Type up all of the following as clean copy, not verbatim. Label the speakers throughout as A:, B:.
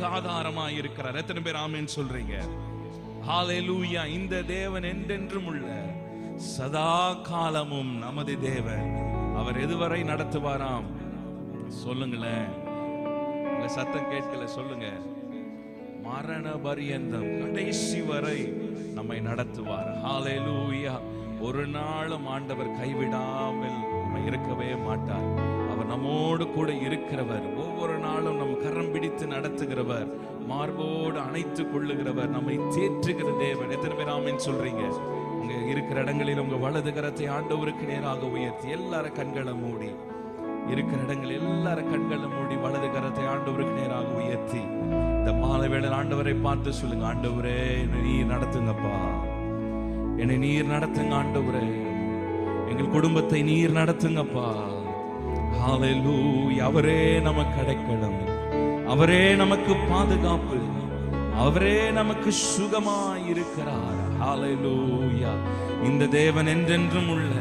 A: நமக்கு ஆதாரமாய் இருக்கிறார். எத்தனை பேர் ஆமென் சொல்றீங்க? ஹalleluya. இந்த தேவன் என்றென்றும் உள்ள சதா காலமும் நமது தேவன். அவர் எதுவரை நடத்துவாராம்? சொல்லுங்களேன், சத்தம் கேட்கல, சொல்லுங்க. மரண பரியந்தம், கடைசி வரை நம்மை நடத்துவார். ஹalleluya. ஒரு நாளும் ஆண்டவர் கைவிடாமல் நம்ம இருக்கவே மாட்டார். அவர் நம்மோடு கூட இருக்கிறவர். ஒவ்வொரு நாளும் நம் கரம் பிடித்து நடத்துகிறவர், மார்போடு அணைத்துக் கொள்ளுகிறவர், நம்மை தேற்றுகிற தேவன். எத்தனை பேர் ஆமென் சொல்றீங்க? உங்க இருக்கிற இடங்களில் உங்க வலது கரத்தை ஆண்டவருக்கு நேராக உயர்த்தி, எல்லார கண்களை மூடி, இருக்கிற இடங்கள் எல்லார கண்களை மூடி வலது கரத்தை ஆண்டவருக்கு நேராக உயர்த்தி இந்த மாலை வேளையில் ஆண்டவரை பார்த்து சொல்லுங்க, ஆண்டவரே என்னை நீர் நடத்துங்கப்பா, என்னை நீர் நடத்துங்க ஆண்டவரே, எங்கள் குடும்பத்தை நீர் நடத்துங்கப்பா. ஹalleluya. அவரே நமக்கு அடைக்கலம், அவரே நமக்கு பாதுகாப்பு, அவரே நமக்கு சுகமாய் இருக்கிறார். ஹalleluya. இந்த தேவன் என்றென்றும் உள்ள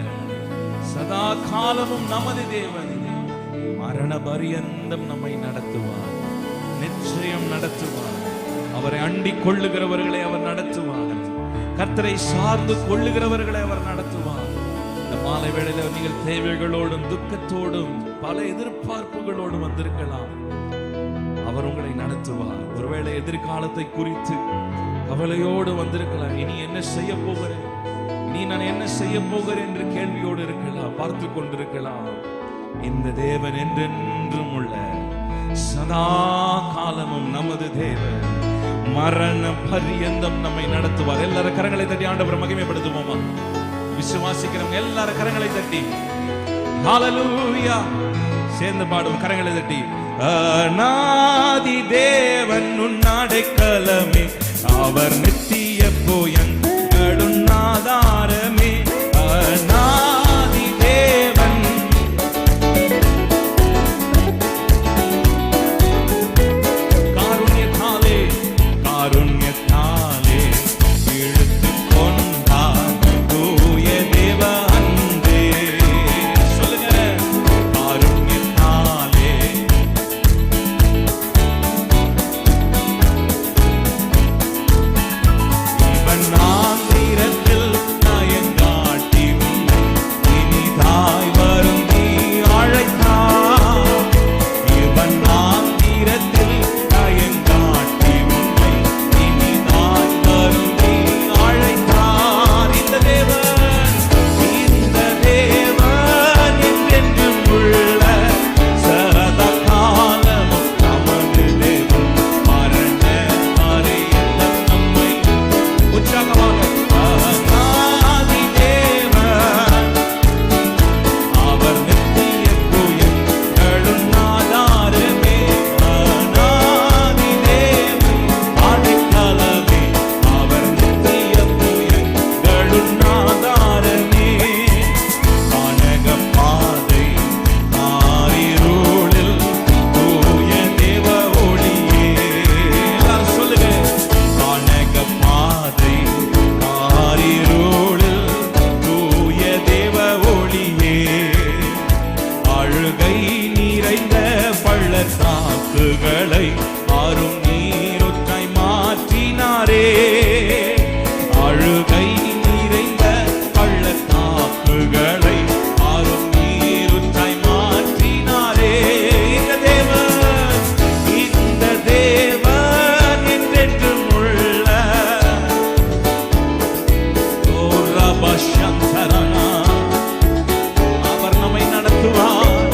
A: சதா காலமும் நமது தேவன். மரண பரியந்தம் நம்மை நடத்துவார், நிச்சயம் நடத்துவார். அவரை அண்டிக் கொள்ளுகிறவர்களை அவர் நடத்துவார். கர்த்தரை சார்ந்து கொள்ளுகிறவர்களை அவர் நடத்துவார். இந்த மாலை வேளையில் நீங்கள் தேவைகளோடும் துக்கத்தோடும் பல எதிர்பார்ப்புகளோடும் வந்திருக்கலாம். அவர் உங்களை நடத்துவார். ஒருவேளை எதிர்காலத்தை குறித்து கவலையோடு வந்திருக்கலாம். இனி என்ன செய்ய போகிறேன், இனி நான் என்ன செய்ய போகிறேன் என்று கேள்வியோடு இருக்கலாம், பார்த்து கொண்டிருக்கலாம். இந்த தேவன் என்றென்றும் உள்ள சதா காலமும் நமது தேவன். மரண பரியந்தம் நம்மை நடத்துவார். எல்லாரும் கரங்களை தட்டி ஆண்டவரை மகிமைப்படுத்துவோமா? விசுவாசிக்கிறவங்க எல்லாரும் கரங்களை தட்டி ஹalleluya சேர்ந்து பாடுவோம். கரங்களை தட்டி, அநாதி தேவன் உன் அடைக்கலமே, அவர் நித்திய போயங்களும் ஆதாரமே. அநாதி தேவன் காருண்யத்தாலே காருண்யத்தாலே இழுத்து கொண்டார் தூய தேவ அன்பே. சொல்லுங்க, காருண்யத்தாலே இவன் ஆந்திரத்தில் நயங்காட்டி இனிதாய் வரும் நீ அழைத்தார். இவன் ஆந்திரத்தில் நயங்காட்டி உன்னை இனிதாய் வரும் நீ அழைத்தார். இந்த தேவன் என்றென்றும் உள்ள சதா காலமும் நமது தேவன். மரண பரியந்தம் நம்மை உற்சாகமாக அநாதி தேவன், அவர் நித்திய புயங்களும் ஆதாரமே. அநாதி தேவன் அடைக்கலமே, அவர் நித்திய புயங்களும் ஆதாரமே. கானக பாதை காரிருளில் தூய தேவ ஒளியே. எல்லாரும் சொல்லுங்க, கானக பாதை காரிருளில் தூய தேவ ஒளியே. அழுகை நிறைந்த பள்ளத்தாக்குகளை ஆறும் நீரொற்றாய் மாற்றினாரே. அழுகை நிறைந்த பள்ளத்தாக்குகளை ஆறும் நீரொற்றாய் மாற்றினாரே. இந்த தேவன் என்றென்றும் உள்ள ஓரபஷந்தரனா, அவர் நம்மை நடத்துவார்.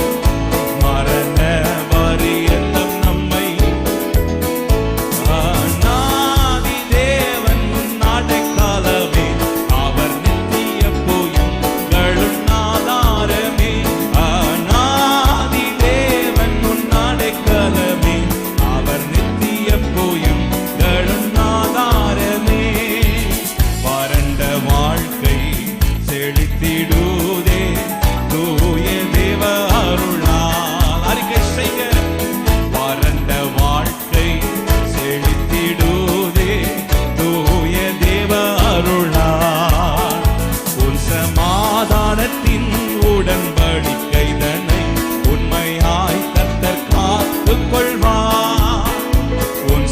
A: மரண பரியந்தம் நம்மை அநாதி தேவன் அடைக்கலமே, அவர் நித்திய புயங்களும் ஆதாரமே. அநாதி தேவன் அடைக்கலமே, அவர் நித்திய புயங்களும் ஆதாரமே. வறண்ட வாழ்க்கை செழித்திடுதே தூய தேவ அருளால். அறிக்கை செய்க, வறண்ட வாழ்க்கை செழித்திடுதே தூய தேவ அருளால். உன் சமாதானத்தின் உடன்படிக்கை தன்னை உண்மையாய் கர்த்தர் காத்துக் கொள்வார். உன்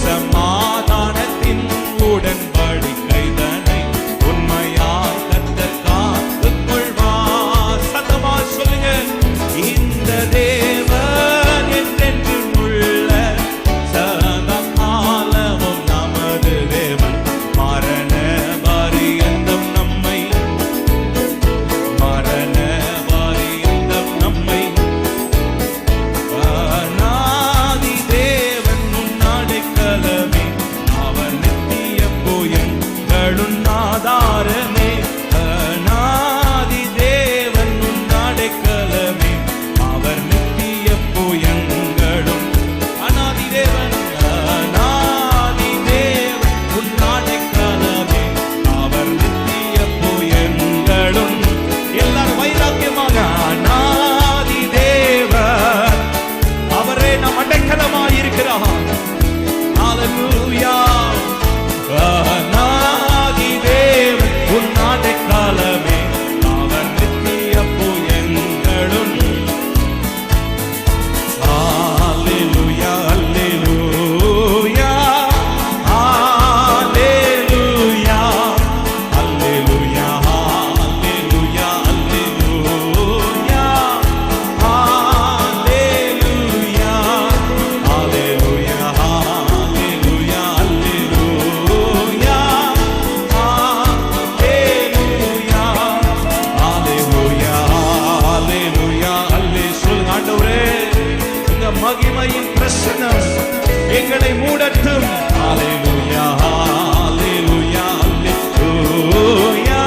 A: கண்களை மூடட்டும். ஹalleluya ஹalleluya ஹalleluya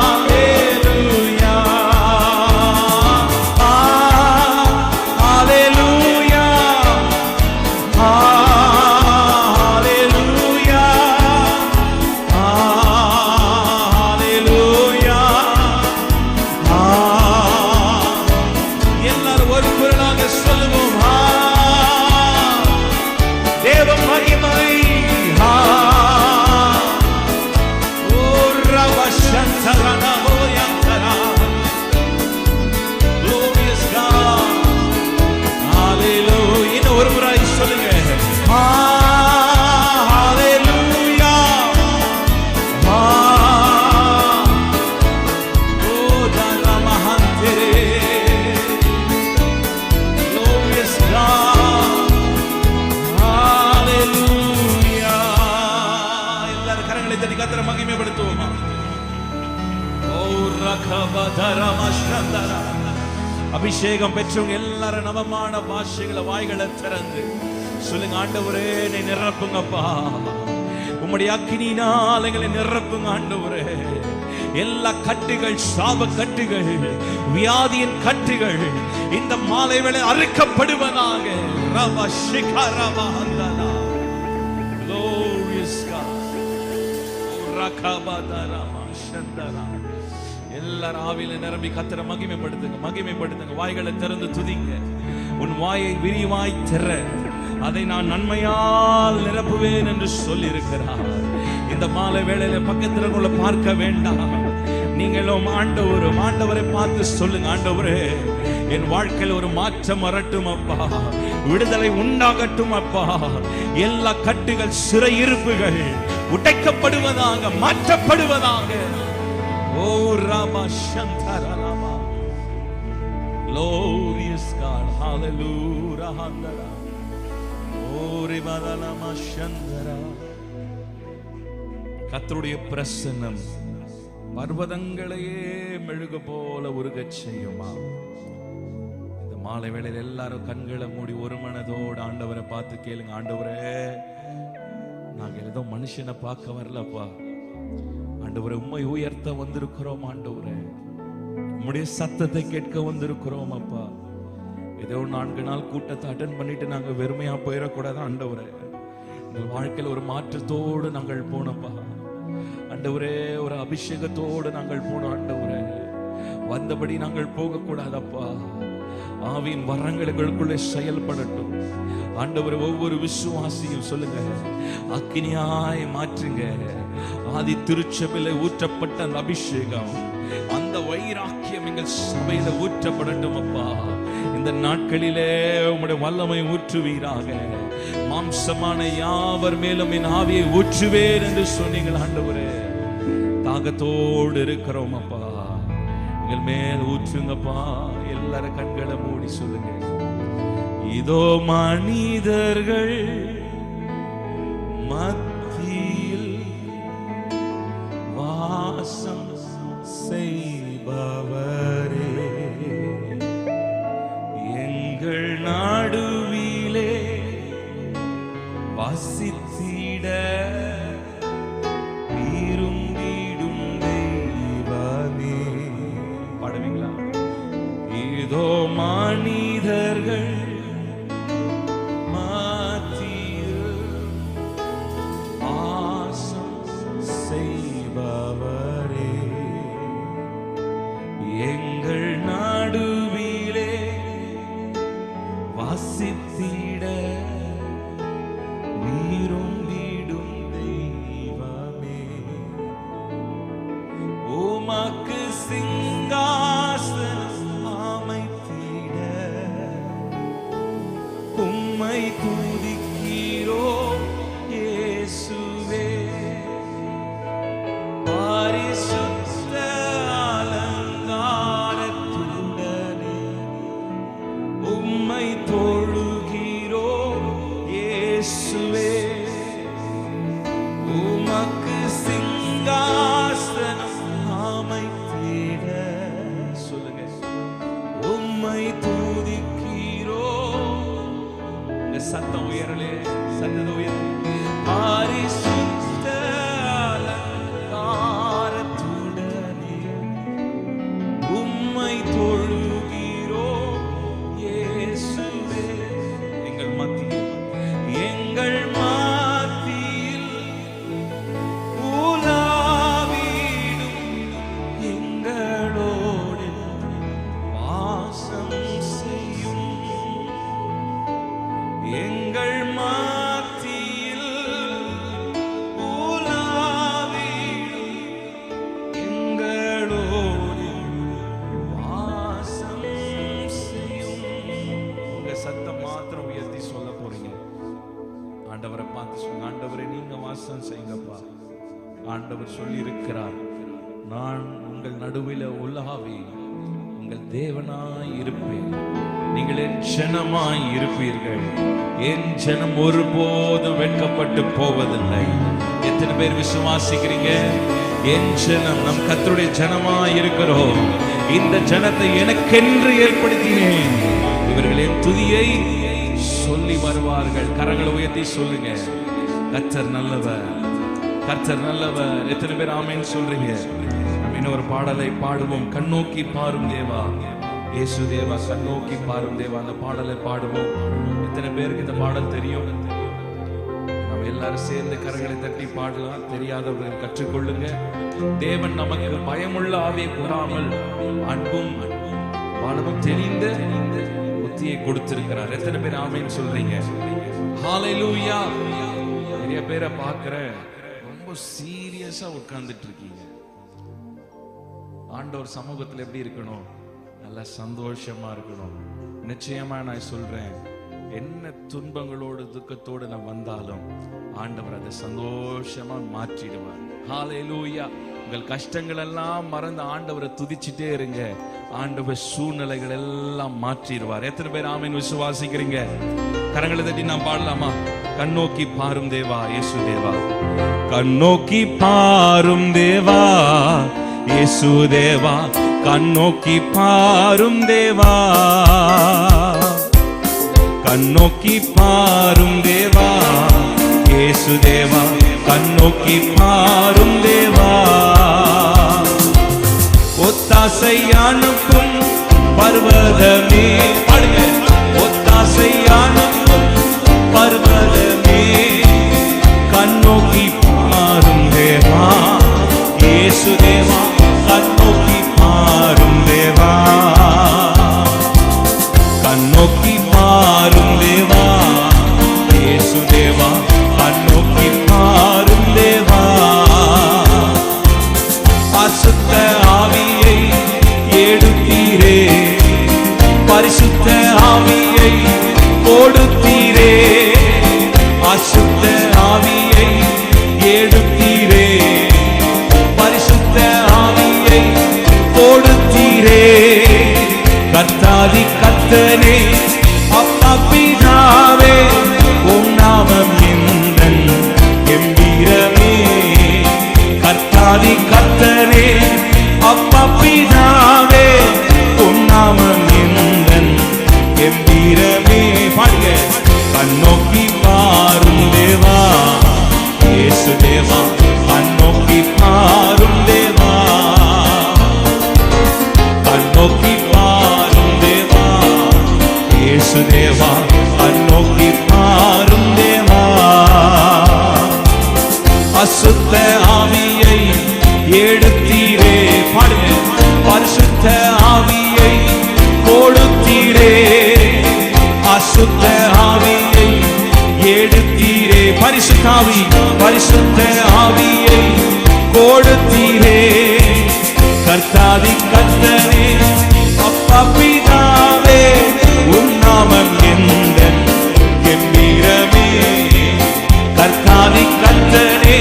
A: ஹalleluya ஹalleluya ஹalleluya ஹalleluya. எல்லாரும் ஒரு குரலாக சொல்லுவோம். தேவ மகிமை. ஓ ரவசந்தரனா ஓயந்தரா. Glorious God. Hallelujah. இன்னும் ஒரு முறை சொல்லுங்க. Hallelujah. ஓ தரமஹந்தரே. Glorious God. Hallelujah. எல்லாரும் கரங்களை தட்டி கர்த்தரை மகிமைப்படுத்துவோமா? ஓ ரகபதரமஷந்தரா. அபிஷேகம் பெற்றவங்க எல்லாரும் நவமான பாஷைகளை வாய்களை திறந்து சொல்லுங்க. ஆண்டவரே என்னை நிரப்புங்கப்பா. உம்முடைய அக்கினியினால் எங்களை நிரப்புங்க ஆண்டவரே. எல்லா கட்டுகள், சாப கட்டுகள், வியாதியின் கட்டுகள் இந்த மாலை வேளை அறுக்கப்படுவதாக. ரபா ஷிகரபா அந்தனா. Glorious God. ரகபதரமா ஷந்தரா. எல்லாரும் ஆவியில நிரம்பி கர்த்தரை மகிமைப்படுத்துங்க, மகிமைப்படுத்துங்க. வாய்களை திறந்து துதிங்க. உன் வாயை விரிவாய் திற, அதை நான் நன்மையால் நிரப்புவேன் என்று சொல்லி இருக்கிறார். இந்த மாலை வேளையில பக்கத்தில் உள்ள பார்க்க வேண்டாம். நீங்களும் ஆண்டவரை பார்த்து சொல்லுங்க. ஆண்டவரே, என் வாழ்க்கையில் ஒரு மாற்றம் வரட்டும் அப்பா. விடுதலை உண்டாகட்டும் அப்பா. எல்லா கட்டுகள், சிறையிருப்புகள் உடைக்கப்படுவதாக, மாற்றப்படுவதாக. ஓ Rama சந்தரா. Glorious God. Hallelujah. Handara. ஓ ரிபதலமா சந்தரா. கர்த்தருடைய பிரசன்னம் பர்வதங்களையே மெழுகு போல உருகச் செய்யுமா. இந்த மாலை வேளையில் எல்லாரும் கண்களை மூடி ஒரு மனதோடு ஆண்டவரை பார்த்து கேளுங்க. ஆண்டவரே, நாங்க ஏதோ மனுஷனை பார்க்க வரலப்பா. ஆண்டவரே, உம்மை உயர்த்த வந்திருக்கிறோம். ஆண்டவரே, உம்முடைய சத்தத்தை கேட்க வந்திருக்கிறோம் அப்பா. ஏதோ 4 நாள் கூட்டத்தை அட்டெண்ட் பண்ணிட்டு நாங்க வெறுமையா போயிடக்கூடாது ஆண்டவரே. எங்கள் வாழ்க்கையில் ஒரு மாற்றத்தோடு நாங்கள் போனப்பா. ஆண்டவரே, ஒரு அபிஷேகத்தோடு நாங்கள் போனோம் ஆண்டவரே. வந்தபடி நாங்கள் போகக்கூடாதப்பா. ஆவியின் வரங்களுக்குள்ளே செயல்படட்டும் ஆண்டவரே. ஒவ்வொரு விசுவாசியும் சொல்லுங்க, அக்கினியாய் மாற்றுங்க. ஆதி திருச்சபையில ஊற்றப்பட்ட அந்த அபிஷேகம், அந்த வைராக்கியம் எங்கள் சபையில ஊற்றப்படட்டும் அப்பா. இந்த நாட்களிலே உம்முடைய வல்லமை ஊற்றுவீராக. மாம்சமான யாவர் மேலும் என் ஆவியை ஊற்றுவேன் என்று சொன்னீங்கள் ஆண்டவரே. தாகத்தோடு இருக்கிறோம் அப்பா, எங்கள் மேல் ஊற்றுங்கப்பா. எல்லாரும் கண்களை மூடி சொல்லுங்க. இதோ மனிதர்கள் மத்தியில் வாசம் செய்பவரே, எங்கள் நடுவிலே வசித்திட விரும்பிடும் தெய்வமே. பாடுவீங்களா? இதோ மனிதர்கள் மத்தியில் வாசம் செய்பவரே, எங்கள் நடுவிலே வசித்திட விரும்பிடும் தெய்வமே. உமக்கு சிங்காசனம் அமைத்திட உம்மை துதிக்கிறோம் இயேசுவே. பரிசுத்த அலங்காரத்துடனே உம்மை தொழுகிறோம் இயேசுவே. உமக்கு சிங்காசனம் அமைத்திட சத்தம் உயரலே, சத்தத்தை உயரலே. பரிசுத்த அலங்காரத்துடனே உம்மை தொழுகிறோம் இயேசுவே. எங்கள் மத்தியில் உலாவிடும் எங்களோடு வாசம் செய்யும். எங்கள் மத்தியில் உலாவிடும் எங்களோடு வாசம் செய்யும். உங்க சத்தம் மாத்திரம் உயர்த்தி சொல்ல போறீங்க. ஆண்டவரை பார்த்து சொல்லுங்க, ஆண்டவரை நீங்க வாசம் செய்யுங்கப்பா. ஆண்டவர் சொல்லி இருக்கிறார், நான் உங்கள் நடுவில் உலாவி உங்கள் தேவனாய் இருப்பேன், நீங்கள் என் ஜனமாய் இருப்பீர்கள், என் ஜனம் ஒருபோதும் வெட்கப்பட்டு போவதில்லை. எத்தனை பேர் விசுவாசிக்கிறீங்க? என் ஜனம், நம் கர்த்தருடைய ஜனமாய் இருக்கிறோம். இந்த ஜனத்தை எனக்கென்று ஏற்படுத்தினேன், இவர்கள் என் துதியை சொல்லி வருவார்கள். கரங்களை உயர்த்தி சொல்லுங்க, கர்த்தர் நல்லவர், கர்த்தர் நல்லவர். எத்தனை பேர் ஆமென் சொல்றீங்க? நம்ம இன்னொரு பாடலை பாடுவோம். கண்ணோக்கி பாரும் தேவா, இயேசு தேவா, கண்ணோக்கி பாரும் தேவா. அந்த பாடலை பாடுவோம். எத்தனை பேருக்கு இந்த பாடல் தெரியும்? நம்ம எல்லாரும் சேர்ந்து கரங்களை தட்டி பாடலாம். தெரியாதவர்கள் கற்றுக்கொள்ளுங்க. தேவன் நமக்கு பயமுள்ள ஆவியை கூறாமல் அன்பும் பாடமும் தெரிந்த புத்தியை கொடுத்திருக்கிறார். எத்தனை பேர் ஆமென் சொல்றீங்க? ஹalleluya. நிறைய பேரை பார்க்கிறேன், ரொம்ப சீரியஸா உட்கார்ந்துட்டு இருக்கீங்க. ஆண்டவர் சமூகத்தில் எப்படி இருக்கணும்? நல்ல சந்தோஷமா இருக்கணும். நிச்சயமா நான் சொல்றேன், என்ன துன்பங்களோடு துக்கத்தோடு நான் வந்தாலும் ஆண்டவர் அதை சந்தோஷமா மாற்றிடுவார். ஹalleluya. உங்கள் கஷ்டங்கள் எல்லாம் மறந்து ஆண்டவரை துதிச்சிட்டே இருங்க. ஆண்டவர் சூழ்நிலைகள் எல்லாம் மாற்றிடுவார். எத்தனை பேர் ஆமென் விசுவாசிக்கிறீங்க? கரங்களை தட்டி நாம் பாடலாமா? கண்ணோக்கி பாரும் தேவா, இயேசு தேவா. கண்ணோக்கி பாரும் தேவா, இயேசு தேவா. கண்ணோக்கி பாரும் தேவா, கண்ணோக்கி பாரும் தேவா, இயேசு தேவா. கண்ணோக்கி பாரும் தேவா. ஒத்தாசை அனுப்பும் பர்வதமே, பாடுங்க. ஒத்தாசை அனுப்பும் பர்வதமே, கண்ணோக்கி பாரும் தேவா, இயேசு தேவா. கண்ணோக்கி பாரும் தேவா, கண்ணோக்கி பாரும் தேவா, இயேசு தேவா. கண்ணோக்கி பாரும் தேவா. பரிசுத்த ஆவியை எடுத்தீரே, பரிசுத்த ஆவியை கொடுத்தீரே, அசுத்த ஆவியை எடுத்தீரே, பரிசுத்த ஆவியை கொடுத்தீரே. கர்த்தாதி கர்த்தனே, அப்பா பிதாவே, உம் நாமம் எந்தன் கெம்பீரமே. கர்த்தாதி கர்த்தனே, அப்பா பிதாவே, உம் நாமம் எந்தன் கெம்பீரமே. பாடுங்க. கண்ணோக்கி பாரும் தேவா, இயேசு தேவா. கண்ணோக்கி பாரும் தேவா, கண்ணோக்கி பாரும் தேவா, இயேசு தேவா. கண்ணோக்கி பாரும் தேவா. அசுத்த ஆவியை எடுத்தீரே, பாடுங்க. பரிசுத்த ஆவியை கொடுத்தீரே, அசுத்த ஆவியை எடுத்தீரே. பரிசுத்த ஆவி, பரிசுத்த ஆவியை கொடுத்தீரே. கர்த்தாதி கர்த்தரே, அப்பா பிதாவே, உம் நாமம் எந்தன் கெம்பீரமே. கர்த்தாதி கர்த்தரே,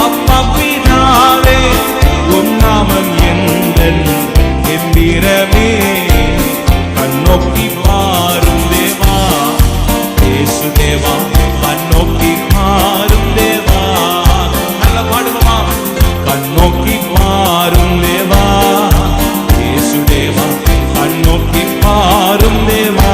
A: அப்பா பிதாவே, உம் நாமம் எந்தன் கெம்பீரமே. கண்ணோக்கி பாரும் தேவா, இயேசு தேவா. கண்ணோக்கி பாரும் தேவா. நல்ல பாடுவோமா? கண்ணோக்கி பாரும் தேவா, இயேசு தேவா. கண்ணோக்கி பாரும் தேவா.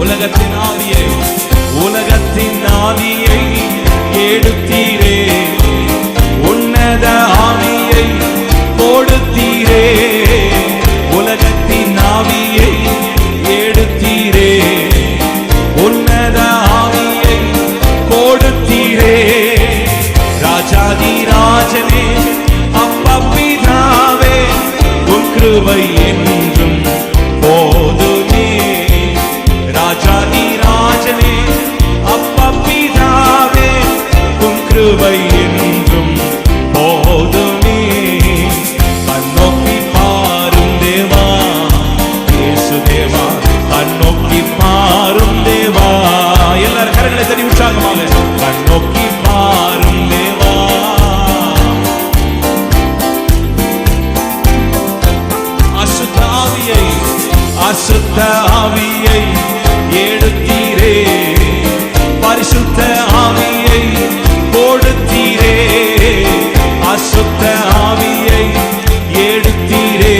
A: உலகத்தின் ஆவியை, உலகத்தின் ஆவியை எடுத்தீரே, உன்னத ஆவியை கொடுத்தீரே, உலகத்தின் ஆவியை எடுத்தீரே, உன்னத ஆவியை கொடுத்தீரே. ராஜாதி ராஜனே அப்பா பிதாவே, உம் கிருபை என்றும் போதுமே. ராஜாதி ராஜனே அப்பா பிதாவே, உம் கிருபை என்றும் போதுமே. கண்ணோக்கி பாரும் தேவா இயேசு தேவா, கண்ணோக்கி பாரும் தேவா. எல்லாரும் கரங்களை தட்டி உற்சாகமாக கண்ணோக்கி பாரும் தேவா. அசுத்த ஆவியை, அசுத்த ஆவியை எடுத்தீரே, பரிசுத்த ஆவியை கொடுத்தீரே, அசுத்த ஆவியை எடுத்தீரே,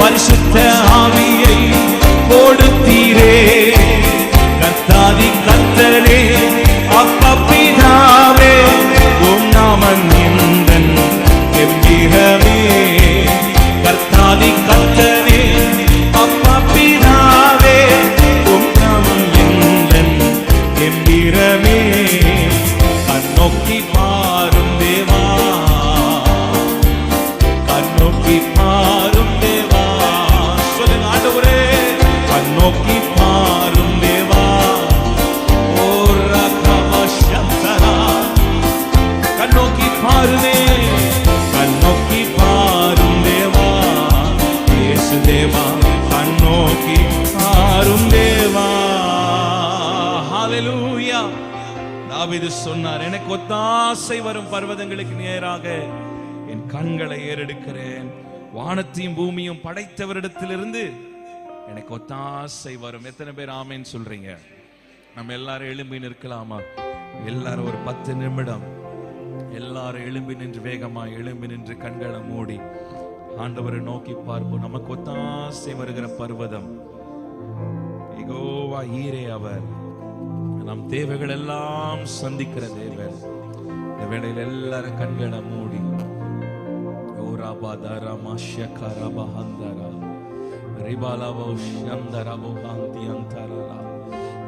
A: பரிசுத்த ஆவியை கொடுத்தீரே. கர்த்தாதி கர்த்தரே அப்பா பிதாவே, உம் நாமம் எந்தன் கெம்பீரமே. கர்த்தாதி கர்த்தரே அப்பா பிதாவே, உம் நாமம் எந்தன் கெம்பீரமே. கண்ணோக்கி பாரும் தேவா, கண்ணோக்கி பாரும் தேவா. சொல்லுங்க ஆண்டவரே, கண்ணோக்கி பாரும் தேவா. ஓ ரகவசந்தரா, கண்ணோக்கி பாருமே, கண்ணோக்கி பாரும் தேவா. இயேசு தேவா, கண்ணோக்கி பாரும் தேவா. ஹalleluya. தாவீது சொன்னார், எனக்கு ஒத்தாசை வரும் பர்வதங்களுக்கு நேராக என் கண்களை ஏறெடுக்கிறேன். வானத்தையும் பூமியும் படைத்தவரிடத்திலிருந்து எனக்கு ஒத்தாசை வரும். எத்தனை பேர் ஆமென் சொல்றீங்க? நம்ம எல்லாரும் எழும்பி நிற்கலாமா? எல்லாரும் ஒரு 10 நிமிடம் எல்லாரும் எழும்பி நின்று, வேகமா எழும்பி நின்று கண்களை மூடி ஆண்டவரை நோக்கி பார்ப்போம். நமக்கு ஒத்தாசை வருகிற பர்வதம் யெகோவா ஈரே. அவர் நம் தேவைகள் எல்லாம் சந்திக்கிற தேவன். இந்த வேளையில் எல்லாரும் கண்களை மூடி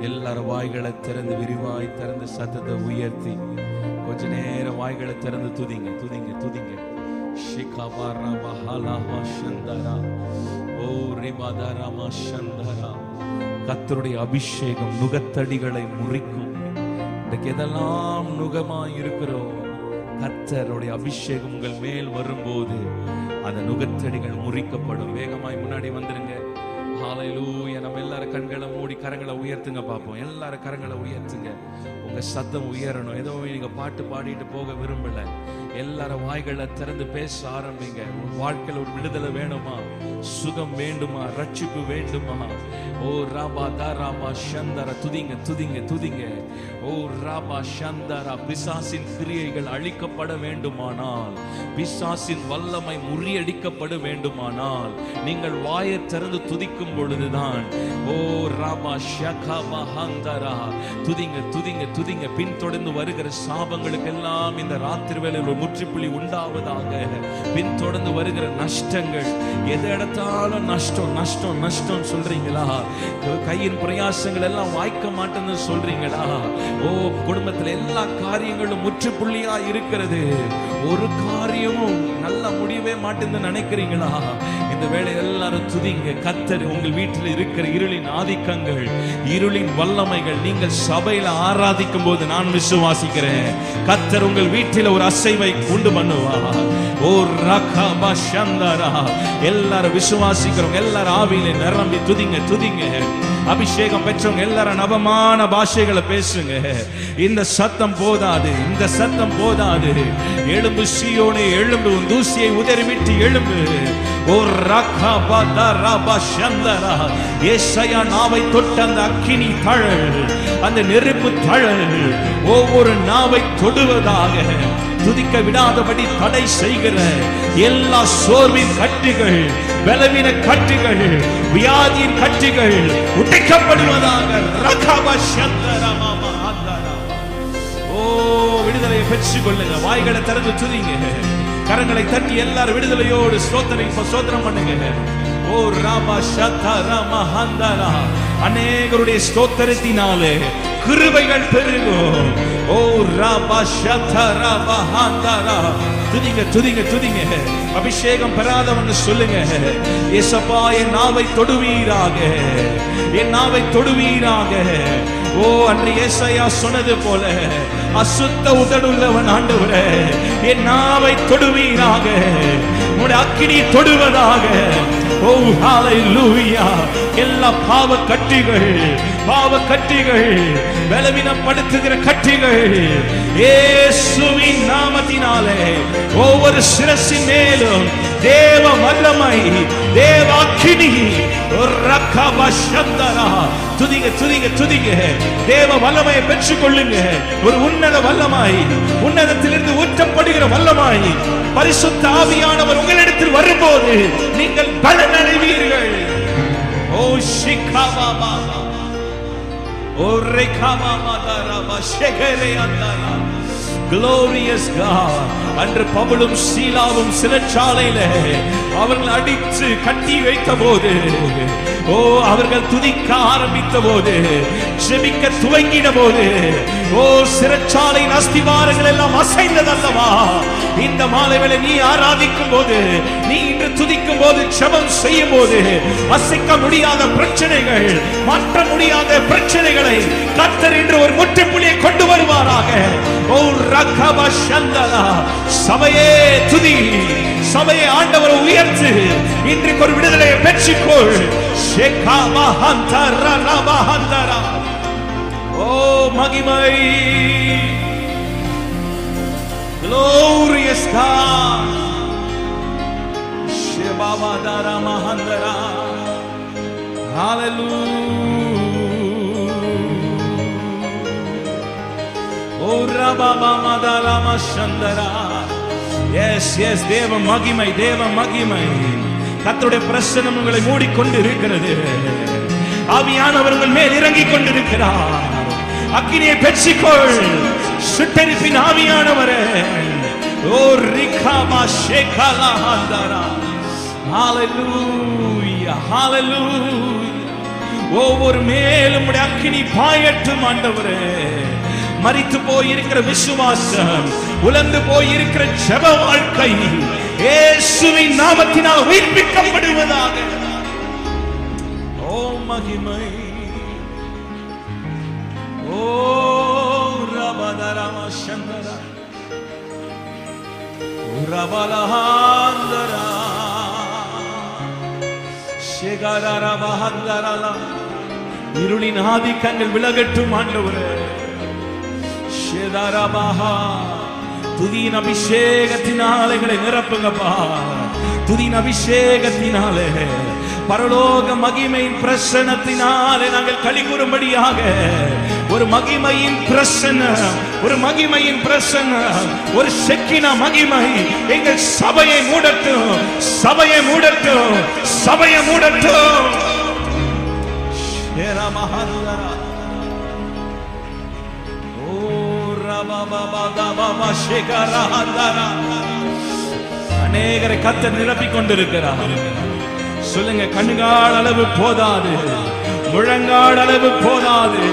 A: எல்லாரும் வாய்களை திறந்து, விரிவாய் திறந்து சத்தத்தை உயர்த்தி கொஞ்ச நேரம் வாய்களை திறந்து துதிங்க, துதிங்க, துதிங்க. கர்த்தருடைய அபிஷேகம் நுகத்தடிகளை முறிக்கும். இன்றைக்கு எதெல்லாம் நுகமாய் இருக்கிறோம், கர்த்தருடைய அபிஷேகம் உங்கள் மேல் வரும்போது அந்த நுகத்தடிகள் முறிக்கப்படும். வேகமாய் முன்னாடி வந்துருங்க. ஹalleluya. நம்ம எல்லாரும் கண்களை மூடி கரங்களை உயர்த்துங்க பார்ப்போம். எல்லாரும் கரங்களை உயர்த்துங்க. உங்க சத்தம் உயரணும். ஏதோ நீங்க பாட்டு பாடிட்டு போக விரும்பல. எல்லாரும் வாய்களை திறந்து பேச ஆரம்பிங்க. உன் வாழ்க்கையில் ஒரு விடுதலை வேணுமா? சுகம் வேண்டுமா? ரட்சிப்பு வேண்டுமா? ஓ ராபா தாராபா சந்தர, துதிங்க, துதிங்க, துதிங்க. ஓ ராபா சந்தரா. பிசாசின் கிரியைகள் அழிக்கப்பட வேண்டுமானால், பிசாசின் வல்லமை முறியடிக்கப்பட வேண்டுமானால், நீங்கள் வாயை திறந்து துதிக்கும் பொழுதுதான். ஓ ராபா ஷகபா ஹந்தரா. துதிங்க, துதிங்க, துதிங்க. பின்தொடர்ந்து வருகிற சாபங்களுக்கு எல்லாம் இந்த ராத்திரி வேளையில் ஒரு முற்றுப்புள்ளி உண்டாவதாக. பின்தொடர்ந்து வருகிற நஷ்டங்கள், எது எடுத்தாலும் நஷ்டம், நஷ்டம், நஷ்டம் சொல்றீங்களா? கையின் பிரயாசங்கள் எல்லாம் வாய்க்க மாட்டேன்னு சொல்றீங்களா? ஓ, குடும்பத்தில் எல்லா காரியங்களும் முற்றுப்புள்ளியா இருக்கிறது, ஒரு காரியமும் நல்ல முடியவே மாட்டேன்னு நினைக்கிறீங்களா? இந்த வேளை எல்லாரும் துதிங்க. கர்த்தர் உங்கள் வீட்டில் இருக்கிற இருளின் ஆதிக்கங்கள், இருளின் வல்லமைகள் நீங்கள் சபையில ஆராதிக்கும் போது நான் விசுவாசிக்கிறேன், கர்த்தர் உங்கள் வீட்டில் ஒரு அசைவை உண்டு பண்ணுவார். ஓ ரகபா சந்தரா. எல்லாரும் விசுவாசிக்கிறோம். எல்லாரும் ஆவியிலே நிரம்பி துதிங்க, துதிங்க. அபிஷேகம் பெற்றவங்க எல்லாரும் நவமான பாஷைகளை பேசுங்க. இந்த சத்தம் போதாது, இந்த சத்தம் போதாது. எழும்பு சீயோனே, எழும்பு, உன் தூசியை உதறிவிட்டு எழும்பு. ஓ ஏசாயா நாவை தொட்ட அந்த அக்கினி தழல், அந்த நெருப்பு தழல் ஒவ்வொரு நாவை தொடுவதாக, துதிக்க விடாதபடி தடை செய்கிற எல்லா சோர்வின் கட்டுகள், பலவீன கட்டுகள், வியாதியின் கட்டுகள் உடைக்கப்படுவதாக. விடுதலையை பெற்றுக் கொள்ளுங்க. வாய்களை திறந்து துதிங்க, கரங்களை தட்டி எல்லாரும் விடுதலையோடு ஸ்தோத்திரம் பண்ணுங்க. ஓ ராமா ஷதா ராமா ஹந்தரா, அநேகருடைய ஸ்தோத்திரத்தினாலே கிருபைகள் பெருகும். ஓ ராமா ஷதா ராமா ஹந்தரா, துதிங்க துதிங்க துதிங்க. அபிஷேகம் பெறாதவங்க சொல்லுங்க, ஏசப்பா என் நாவை தொடுவீராக, என் நாவை தொடுவீராக. ஓ அன்று ஏசாயா சொன்னது போல, அசுத்த உதடுள்ளவன் ஆண்டவரே என் நாவை தொடுவீராக, உம்முடைய அக்கினி தொடுவதாக. ஓ ஹalleluya. எல்லா பாவ கட்டிகள், பலவீனப்படுத்துகிற கட்டிகள் இயேசுவின் நாமத்தினாலே ஒவ்வொரு சிரசின் மேலும் தேவ வல்லமை, தேவ அக்கினி. துதிங்க துதிங்க துதிங்க. தேவ வல்லமையை பெற்றுக் கொள்ளுங்க. ஒரு உன்னத வல்லமாய், உன்னதத்திலிருந்து ஊற்றப்படுகிற வல்லமாய் பரிசுத்த ஆவியானவர் உங்களிடத்தில் வரும்போது நீங்கள் பலன் அடைவீர்கள். ஓ ஷிகாபாபா, ஓ ரெகாமாமதரபா ஷெகரேயந்தரா. Glorious God. அன்று பவுலும் சீலாவும் சிறைச்சாலையிலே அவர்கள் அடித்து கட்டி வைத்த போது, ஓ அவர்கள் துதிக்க ஆரம்பித்த போது, ஜெபிக்க துவங்கின போது, ஓ சிறைச்சாலையின் அஸ்திவாரங்கள் எல்லாம் அசைந்ததல்லவா? இந்த மாலை வேளை நீ ஆராதிக்கும் போது, நீ இன்று துதிக்கும் போது, ஜெபம் செய்யும் போது, அசைக்க முடியாத பிரச்சனைகள், மாற்ற முடியாத பிரச்சனைகளை கர்த்தர் இன்று ஒரு முற்றுப்புள்ளியை கொண்டு வருவாராக. ஓ ரகபா ஷந்தரா. சபையே துதி, சபையை ஆண்டவரை உயர்த்து. இன்றைக்கு ஒரு விடுதலையை பெற்றுக்கொள். ஓ மகிமை, glorious God. ஷெபாபாதாரா மஹந்தரா. ஹalleluya. ஓ ரபாபா மதாரா மஷந்தரா. எஸ் எஸ், தேவ மகிமை, தேவ மகிமை. கர்த்தருடைய பிரசன்னம் உங்களை மூடிக்கொண்டு இருக்கிறது. ஆவியானவர்கள் மேல் இறங்கிக் கொண்டிருக்கிறார். அக்கினியை பெற்றுக்கொள். சுட்டெரிப்பின் ஆவியானவரே. ஓ ரிகாமா ஷேகாலா ஹந்தரா. ஹalleluya ஹalleluya. ஒவ்வொரு மேலும் உம்முடைய அக்கினி பாயட்டும் ஆண்டவரே. மரித்து போயிருக்கிற விசுவாசம், உலர்ந்து போயிருக்கிற ஜெப வாழ்க்கை இயேசுவின் நாமத்தினால் உயிர்ப்பிக்கப்படுவதாக. ஓ மகிமை. ஓ ரபதரமா சந்தரா. ஓ ரபலஹந்தரா. ஷெகரரபஹந்தரலா. இருளின் ஆதிக்கங்கள் விலகட்டும் ஆண்டவரே. துதியின் அபிஷேகத்தினாலே எங்களை நிரப்புங்கப்பா. துதியின் அபிஷேகத்தினாலே, பரலோக மகிமையின் பிரசன்னத்தினாலே நாங்கள் களி கூறும்படியாக ஒரு மகிமையின் பிரசன்னம், ஒரு மகிமையின் பிரசன்னம், ஒரு ஷெக்கினா மகிமை எங்கள் சபையை மூடட்டும், சபையை மூடட்டும், சபையை மூடட்டும். அநேகரை கர்த்தர் நிரப்பிக் கொண்டிருக்கிறார். சொல்லுங்க, கண்கால் அளவு போதாது, முழங்கால் அளவு போதாது,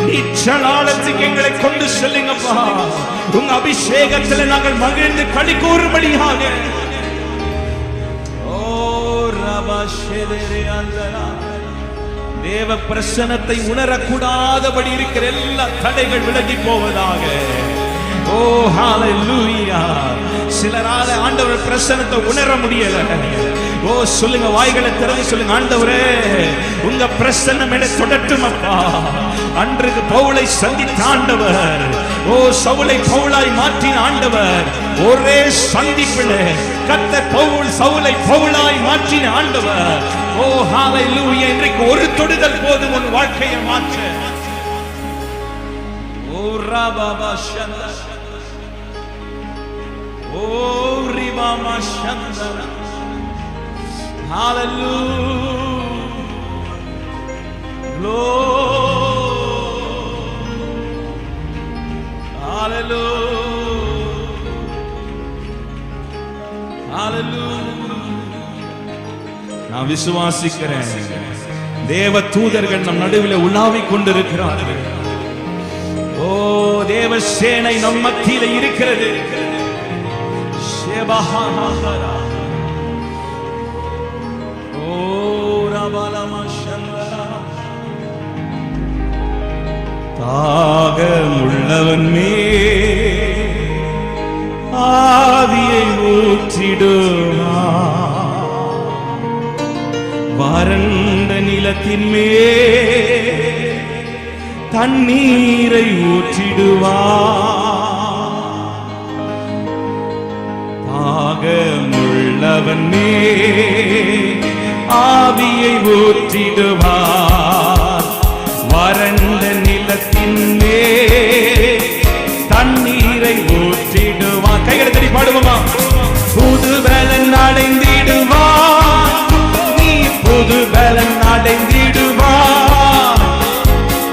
A: நீச்சலாளத்துக்கு எங்களை கொண்டு செல்லுங்கப்பா. உங்க அபிஷேகத்தில் நாங்கள் மகிழ்ந்து களி கூறும்படியாக. ஓ ரபா ஷெதரே அந்தரா. தேவ பிரசன்னத்தை உணரக்கூடாதபடி இருக்கிற எல்லா தடைகள் விலகி போவதாக. ஓ ஹalleluya. சிலரால ஆண்டவர் பிரசன்னத்தை உணர முடியல. ஓ சொல்லுங்க, வாய்களை திறந்து சொல்லுங்க, ஆண்டவரே உங்க பிரசன்னம் என்னை தொடட்டும் அப்பா. அன்றைக்கு பவுலை சந்தித்த ஆண்டவர், ஓ சவுலை பவுலாய் மாற்றின ஆண்டவர், ஒரே சந்திப்பில் கர்த்தர் சவுலை பவுலாய் மாற்றின ஆண்டவர். ஓ ஹalleluya. இன்றைக்கு ஒரு தொடுதல் போதும் உன் வாழ்க்கையை மாற்ற. ஓ ரபாபா ஷந்தா, ஓ ரிபாமா ஷந்தா. ஹalleluya. நான் விசுவாசிக்கிறேன், தேவ தூதர்கள் நம் நடுவில் உலாவிக் கொண்டிருக்கிறார்கள். ஓ தேவ சேனை நம் மத்தியில இருக்கிறது. ஓ ரபலமா ஷந்தா. தாகமுள்ளவன் மேல் ஆவியை ஊற்றிடுவார், வறண்ட நிலத்தின் மேல் தண்ணீரை ஊற்றிடுவார். தாகமுள்ளவன் மேல் ஆவியை ஊற்றிடுவார், வறண்ட நிலத்தின் மேல் தண்ணீரை ஊற்றிடுவார். கைகளை தட்டி பாடுவோமா? புது பலன் அடைந்திடுவார், நீ புது பலன் அடைந்திடுவார்,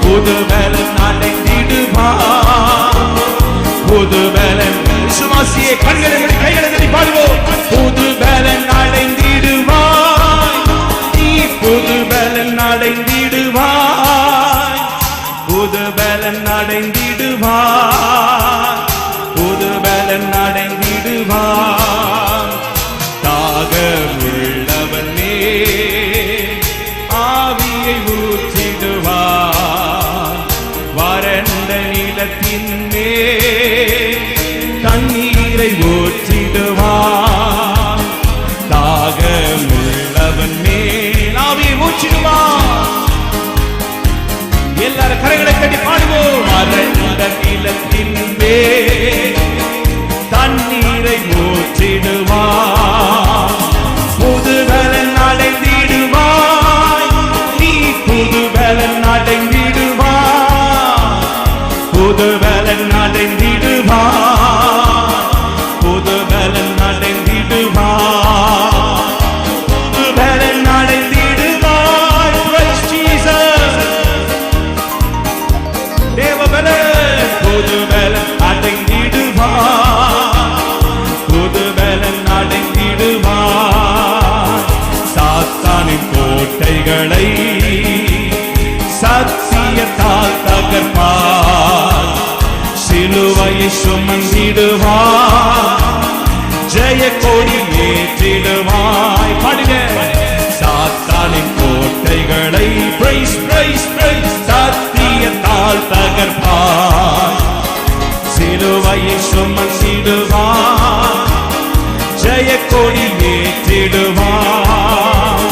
A: புது பலன் அடைந்திடுவார், புது பலன். விசுவாசியே கண்களை மூடி கைகளை தட்டி பாடுவோம். புது பலன் அடைந்திடுவார், நீ புது பலன் அடைந்திடுவார், புது பலன் அடைந்திடுவார், புது பலன் அடைந்திடுவார். தாகமுள்ளவன் மேல் ஆவியை ஊற்றிடுவார், வறண்ட நிலத்தின் மேல் தண்ணீரை ஊற்றிடுவார். தாகமுள்ளவன் மேல் ஆவியை ஊற்றிடுவார். எல்லாரும் கரைகளை கட்டி பாடுவோம். வறண்ட நிலத்தின் மேல் தண்ணீரை ஊற்றிடுவார், புது பலன் அடைந்திடுவாய், நீ புது பலன் அடைந்திடுவாய், புது பலன் அடைந்திடுவாய், புது பலன் அடைந்திடுவாய், புது பலன் அடைந்திடுவாய். Praise Jesus. தேவ பலன் புது பலன் அடைந்திடுவார், புது பலன் அடைந்திடுவார். சாத்தானின் கோட்டைகளை சத்தியத்தால் தகர்ப்பார், சிலுவையை சுமந்திடுவார், ஜெய கொடி ஏற்றிடுவாய். பாடுங்க. சாத்தானின் கோட்டைகளை பிரைஸ் பிரைஸ் பிரைஸ் சத்தியத்தால் தகர்ப்பார், சிலுவையை சுமந்திடுவார், ஜெய கொடி ஏற்றிடுவார்.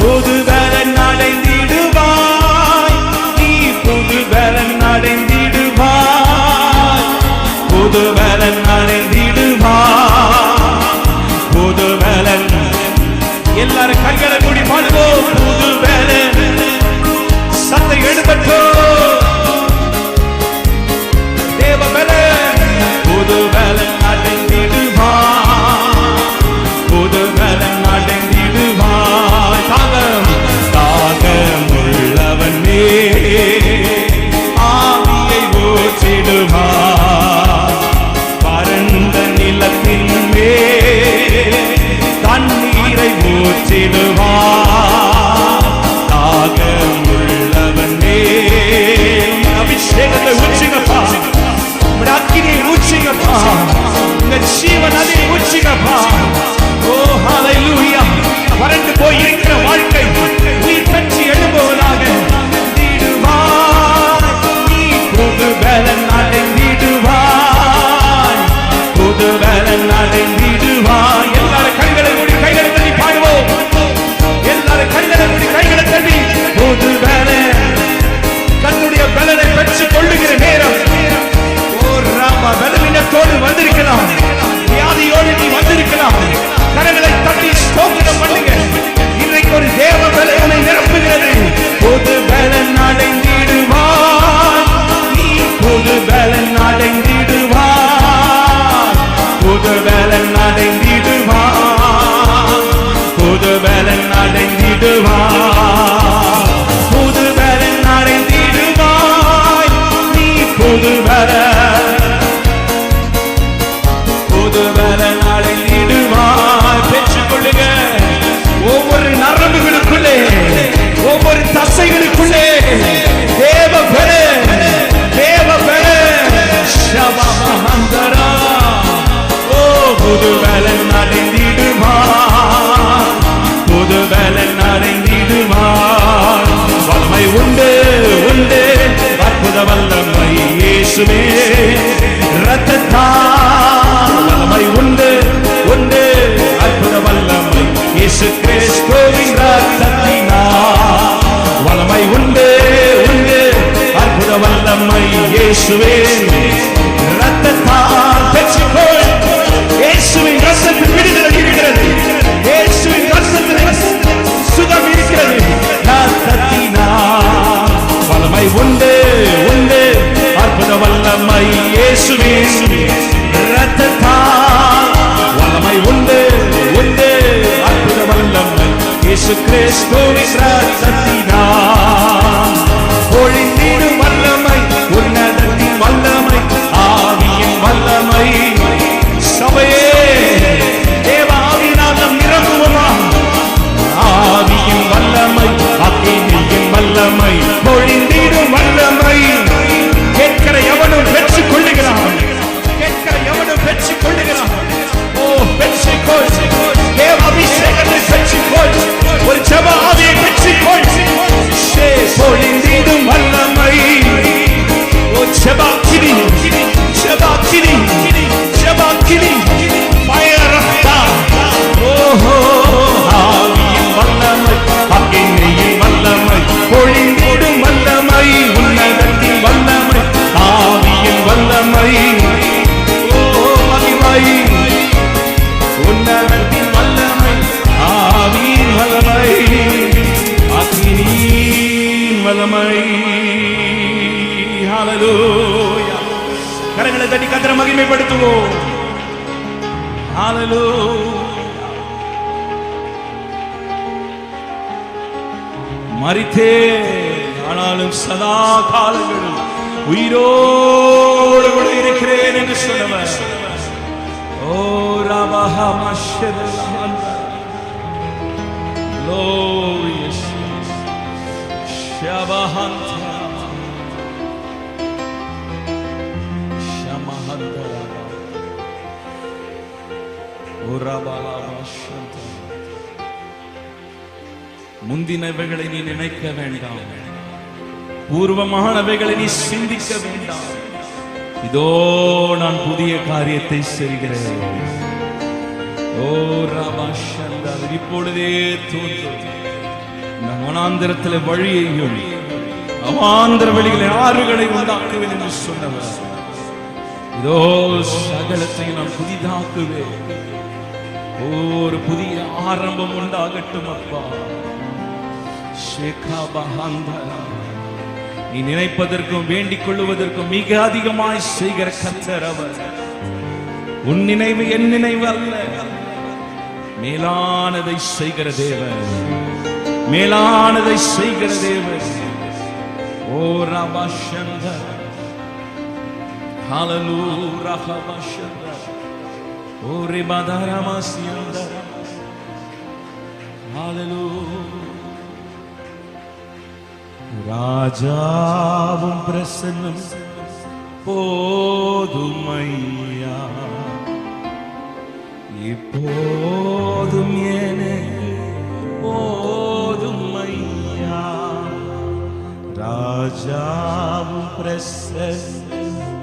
A: புது பலன் அடைந்திடுவாய், நீ புது பலன் அடைந்திடுவாய், புது பலன் அடைந்திடுவாய், புது பலன். எல்லாரும் கைகளை மூடி பாடுவோம். புது பலன் தசைகளுக்குள்ளே தேவ பலன், தேவ பலன். ஷபஹந்தரா ஓ புது பலன் அடைந்திடுவார், புது பலன் அடைந்திடுவார். வல்லமை உண்டு உண்டு, அற்புத வல்லமை இயேசுவே இரத்தத்தால். வல்லமை உண்டு உண்டு, அற்புத வல்லமை இயேசு கிறிஸ்துவின் இரத்தத்தினால். வல்லமை உண்டு உண்டு, அற்புத வல்லமை இயேசுவே இரத்தத்தால். பெற்றுக்கொள், இயேசுவின் இரத்தத்தில் விடுதலை இருக்கிறது, இயேசுவின் இரத்தத்தில் சுகம் இருக்கிறது. இரத்தத்தினால் வல்லமை உண்டு உண்டு, அற்புத வல்லமை இயேசுவின் இரத்தத்தால். வல்லமை உண்டு உண்டு, அற்புத வல்லமை இயேசு கிறிஸ்துவின் இரத்தத்தினால். பொழிந்திடும் வல்லமை, உன்னதத்தின் வல்லமை, ஆவியின் வல்லமை. சபையே தேவ ஆவியினால் நாம் நிரம்புவோமா? ஆவியின் வல்லமை, அக்கினியின் வல்லமை, பொழிந்திடும் வல்லமை. கேட்கிற எவனும் பெற்றுக் கொள்ளுகிறான், கேட்கிற எவனும் பெற்றுக் கொள்ளுகிறான். ஓ பெற்றுக்கொள், தேவ அபிஷேகத்தை பெற்றுக்கொள், ஒரு ஜெப ஆவியை பெற்றுக்கொள். பொழிந்திடும் வல்லமை, ஓ ஜெபாக்கினி, ஜெபாக்கினி, ஜெபாக்கினி, fire of God. ஓஹோ ஆவியின் வல்லமை, அக்கினியின் வல்லமை, பொழிந்திடும் வல்லமை, உன்னதத்தின் வல்லமை, ஆவியின் வல்லமை. ஓ மகிமை, உன்னதத்தின் வல்லமை, ஆவியின் வல்லமை, அக்கினியின் வல்லமை. ஹல்லேலூயா. கரங்களை தட்டி கர்த்தரை மகிமைப்படுத்துவோம். ஹல்லேலூயா. மரித்தே ஆனாலும் சதா காலங்களில் உயிரோடு கூட இருக்கிறேன் என்று சொன்னவர். ஓ ரபஹா மஷதல்லான் glorious ஷபஹந்தா ஷமஹந்தா ஓ ரபஹா மஷதல்லா. முந்தினவைகளை நீ நினைக்க வேண்டாம், பூர்வமானவைகளை நீ சிந்திக்க வேண்டாம். இதோ நான் புதிய காரியத்தை செய்கிறேன். ஓ ராபாஷந்தா, இப்பொழுதே தோன்றும். வனாந்திரத்தில் வழியையும் அவாந்திர வழிகளை ஆறுகளை உண்டாக்குவேன் என்று சொன்னவர். இதோ சகலத்தையும் நான் புதிதாக்குவேன். ஒரு புதிய ஆரம்பம் உண்டாகட்டும் அப்பா. நீ நினைப்பதற்கும் வேண்டிக் கொள்ளுவதற்கும் மிக அதிகமாய் செய்கிற கர்த்தர் அவர். உன் நினைவு என் நினைவு அல்ல, மேலானதை செய்கிற தேவன், மேலானதை செய்கிற தேவன். ஓ ரபஷந்தா ஹல்லேலூயா ரபஷந்தா ஓ ரிபதரமசியந்தா ஹல்லேலூயா. ராஜாவும் பிரசன்னம் போதுமையா, இப்போதும் எனக்கு போதுமையா. ராஜாவும் பிரசன்னம்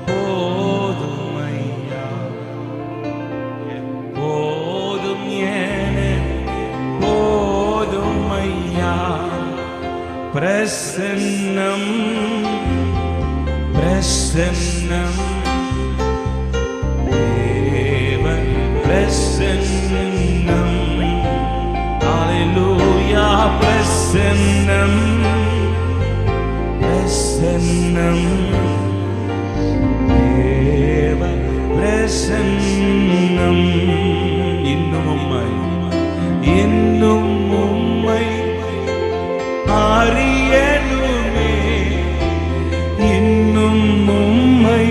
A: போதுமையா, எப்போதும் எனக்கு போதுமையா. பிரசன்னம் பிரசன்னம் தேவன் பிரசன்னம். ஹல்லேலூயா. பிரசன்னம் பிரசன்னம் தேவன் பிரசன்னம். இன்னும் உம்மை இன்னும் உம்மை அறியணுமே, இன்னும் உம்மை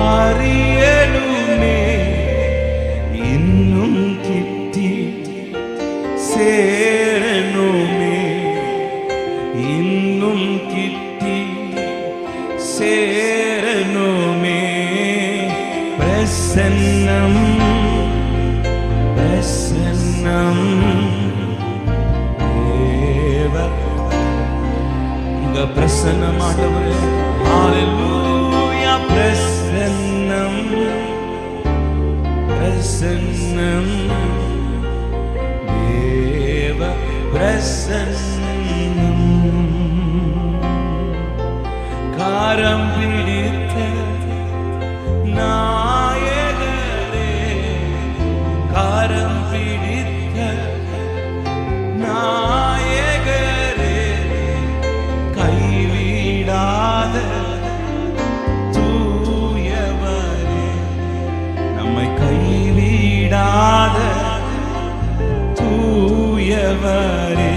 A: அறியணுமே, இன்னும் கிட்டி சேரணுமே. இன்னும் கிட்டி சேரணுமே பிரசன்னம் பிரசன்னம் தேவ உங்க பிரசன்னம் ஆண்டவரே ஹalleluya பிரசன்னம் பிரசன்னம் தேவ பிரசன்னம் காரம் பிடித்த நாயகரே காரம் பிடித்த நாயகரே கைவிடாத தூயவரே நம்மை கைவிடாத தூயவரே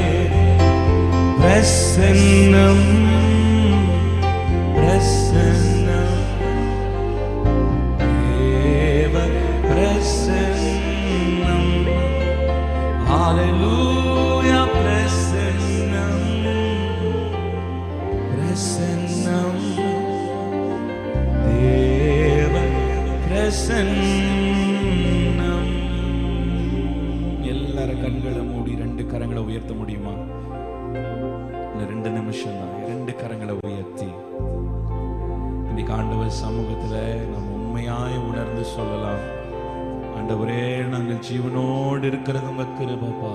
A: பிரசன்னம் பிரசன்னம் தேவ பிரசன்னம் ஹalleluya பிரசன்னம் பிரசன்னம் தேவ பிரசன்னம் எல்லாரும் கண்களை மூடி 2 கரங்களை உயர்த்த முடியுமா? 2 நிமிஷம் தான். 2 கரங்களை உயர்த்தி இன்னைக்கு ஆண்டவர் சமூகத்துல நம்ம உண்மையாய் உணர்ந்து சொல்லலாம், ஆண்டவரே நாங்கள் ஜீவனோடு இருக்கிறது உங்க கிருபைப்பா,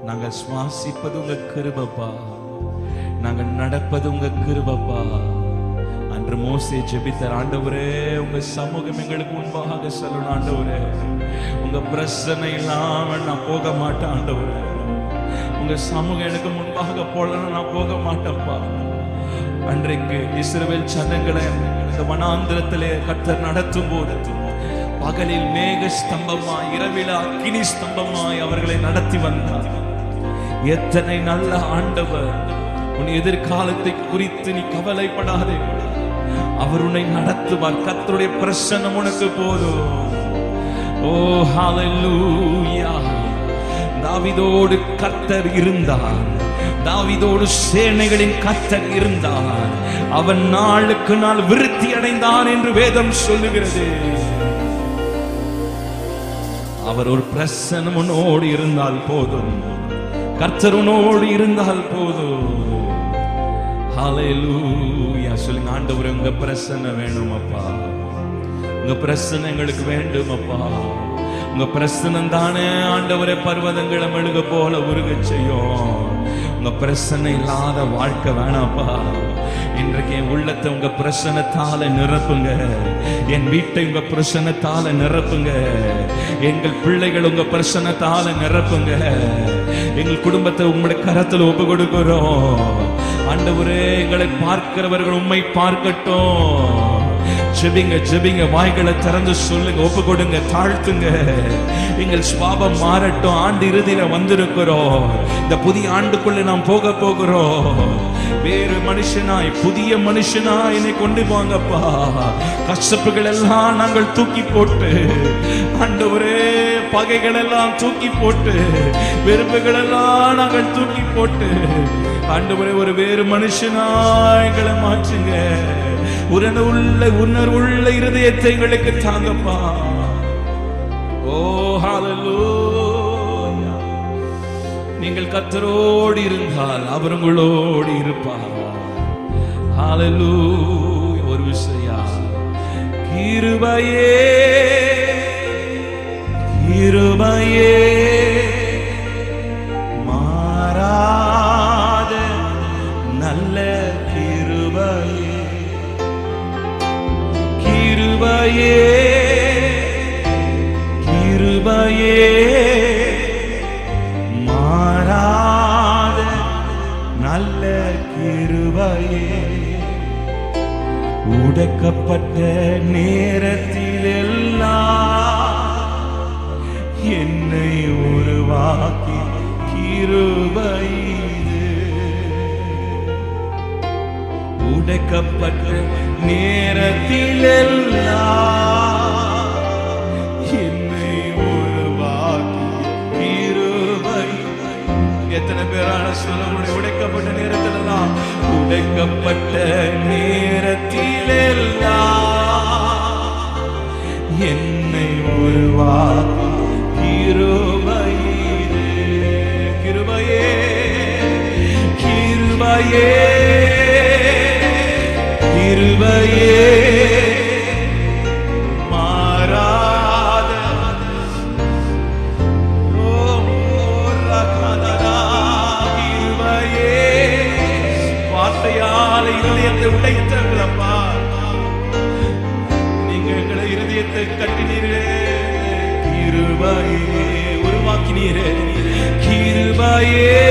A: நாங்கள் சுவாசிப்பது உங்க கிருபைப்பா, நாங்கள் நடப்பது உங்க கிருபைப்பா. அன்று மோசே ஜெபித்தார், ஆண்டவரே உங்க சமூகம் எங்களுக்கு முன்பாக சொல்லணும், ஆண்டவரே உங்க பிரசன்னை இல்லாம நான் போக மாட்டேன், ஆண்டவரே உங்க சமூகம் எனக்கு முன்பாக போடணும் நான் போக மாட்டேன்ப்பா. அன்றைக்கு இஸ்ரவேல் ஜனங்களை இந்த வனாந்திரத்திலே கர்த்தர் நடத்தும் போது பகலில் மேக ஸ்தம்பமாய் இரவில அக்கினி ஸ்தம்பமாய் அவர்களை நடத்தி வந்தார். எத்தனை நல்ல ஆண்டவர்! உன் எதிர்காலத்தை குறித்து நீ கவலைப்படாதே, அவர் உன்னை நடத்துவார். கர்த்தருடைய பிரசன்னம் உனக்கு போதும். ஓ ஹalleluya! தாவீதோடு கர்த்தர் இருந்தார், தாவீதோடு சேனைகளின் கர்த்தர் இருந்தார், அவன் நாளுக்கு நாள் விருத்தி அடைந்தான் என்று வேதம் சொல்லுகிறது. அவர் ஒரு பிரசன்னம் உன்னோடு இருந்தால் போதும், கர்த்தர் உன்னோடு இருந்தால் போதும். ஹalleluya! சொல்லுங்க, ஆண்டவரே உங்க பிரசன்னம் வேணும் அப்பா, உங்க பிரசன்னம் எங்களுக்கு வேண்டும் அப்பா. உங்க பிரசன்னம் தானே ஆண்டவரே பர்வதங்களை மெழுக போல உருக செய்யும். உங்க பிரசன்னம் இல்லாத வாழ்க்கை வேணாப்பா. இன்றைக்கு என் உள்ளத்தை உங்க பிரசன்னத்தால நிரப்புங்க, என் வீட்டை உங்க பிரசன்னத்தால நிரப்புங்க, எங்கள் பிள்ளைகள் உங்க பிரசன்னத்தால நிரப்புங்க, எங்கள் குடும்பத்தை உங்களுடைய கரத்தில் ஒப்பு கொடுக்கிறோம். ஆண்டவரே எங்களை பார்க்கிறவர்கள் உம்மை பார்க்கட்டும். ஜெபிங்க ஜெபிங்க, வாய்களை திறந்து சொல்லுங்க, ஒப்பு கொடுங்க, தாழ்த்துங்க. எங்கள் சுபாவம் மாறட்டும். ஆண்டு இறுதியில வந்திருக்கிறோம், இந்த புதிய ஆண்டுக்குள்ள நாம் போக போகிறோம். வேறு மனுஷனாய் புதிய மனுஷனாய் என்னை கொண்டு போங்கப்பா. கஷ்டப்புகள் எல்லாம் நாங்கள் தூக்கி போட்டு, ஆண்டவரே பகைகள் எல்லாம் தூக்கி போட்டு, வெறுப்புகள் எல்லாம் நாங்கள் தூக்கி போட்டு, ஆண்டவரே ஒரு வேறு மனுஷனாய் எங்களை மாற்றுங்க. உணர்வுள்ள இருதயத்தை எங்களுக்கு தாங்கப்பா. ஓ ஹalleluya! நீங்கள் கர்த்தரோடு இருந்தால் அவர் உங்களோடு இருப்பார். ஹalleluya! ஒரு விஷயம், கிருபையே கிருபையே மாறாத நல்ல கிருபையே, கிருபையே கிருபையே மாறாத நல்ல கிருபையே, உடைக்கப்பட்ட நேரத்தில் எல்லாம் என்னை உருவாக்கி கிருபை, உடைக்கப்பட்ட நேரத்தில் எல்லாம் என்னை உருவாக்கி கிருபை. எத்தனை பேரான உடைக்கப்பட்ட நேரத்திலெல்லாம், உடைக்கப்பட்ட நேரத்திலெல்லாம் என்னை உருவாக்கும் கிருபையே, கிருபையே, கிருபையே, கிருபையே, மாறாத கிருபையே. வார்த்தையால் இருதயத்தை உடைத்தங்களப்பா, நீங்க எங்களை இருதயத்தை கட்டினீரே, கிருபையே உருவாக்கினீரே, கிருபையே.